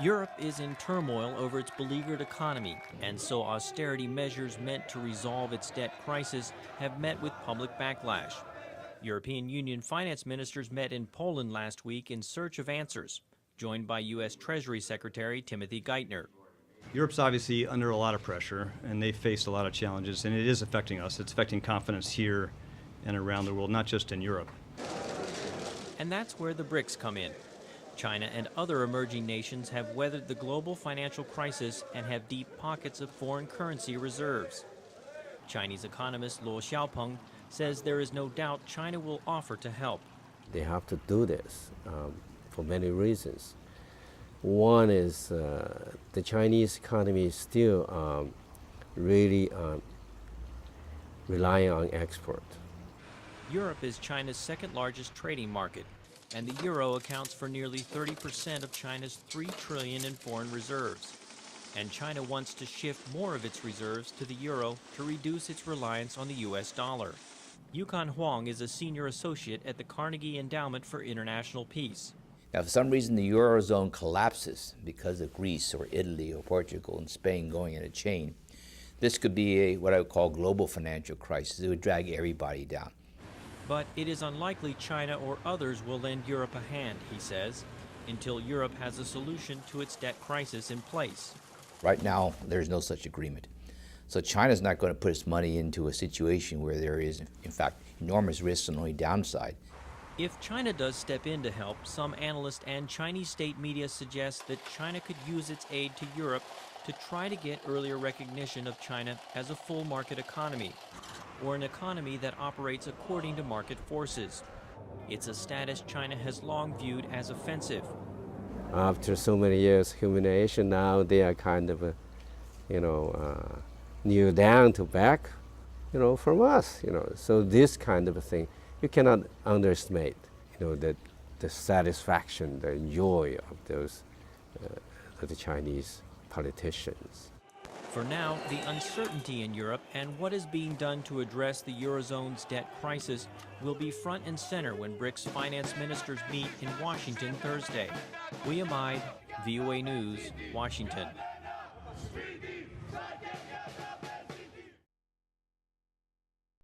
Europe is in turmoil over its beleaguered economy, and so austerity measures meant to resolve its debt crisis have met with public backlash. European Union finance ministers met in Poland last week in search of answers, joined by U.S. Treasury Secretary Timothy Geithner. Europe's obviously under a lot of pressure, and they've faced a lot of challenges, and it is affecting us. It's affecting confidence here and around the world, not just in Europe. And that's where the BRICS come in. China and other emerging nations have weathered the global financial crisis and have deep pockets of foreign currency reserves. Chinese economist Luo Xiaopeng says there is no doubt China will offer to help. They have to do this for many reasons. One is the Chinese economy is still really relying on export. Europe is China's second largest trading market, and the euro accounts for nearly 30% of China's $3 trillion in foreign reserves. And China wants to shift more of its reserves to the euro to reduce its reliance on the U.S. dollar. Yukon Huang is a senior associate at the Carnegie Endowment for International Peace. Now, if for some reason the Eurozone collapses because of Greece or Italy or Portugal and Spain going in a chain, this could be what I would call global financial crisis. It would drag everybody down. But it is unlikely China or others will lend Europe a hand, he says, until Europe has a solution to its debt crisis in place. Right now, there's no such agreement. So China's not going to put its money into a situation where there is, in fact, enormous risks and only downside. If China does step in to help, some analysts and Chinese state media suggest that China could use its aid to Europe to try to get earlier recognition of China as a full market economy, or an economy that operates according to market forces. It's a status China has long viewed as offensive. After so many years of humiliation, now they are kind of, kneel down to back, from us, So this kind of a thing, you cannot underestimate, the satisfaction, the joy of those, of the Chinese politicians. For now, the uncertainty in Europe and what is being done to address the Eurozone's debt crisis will be front and center when BRICS finance ministers meet in Washington Thursday. William Ide, VOA News, Washington.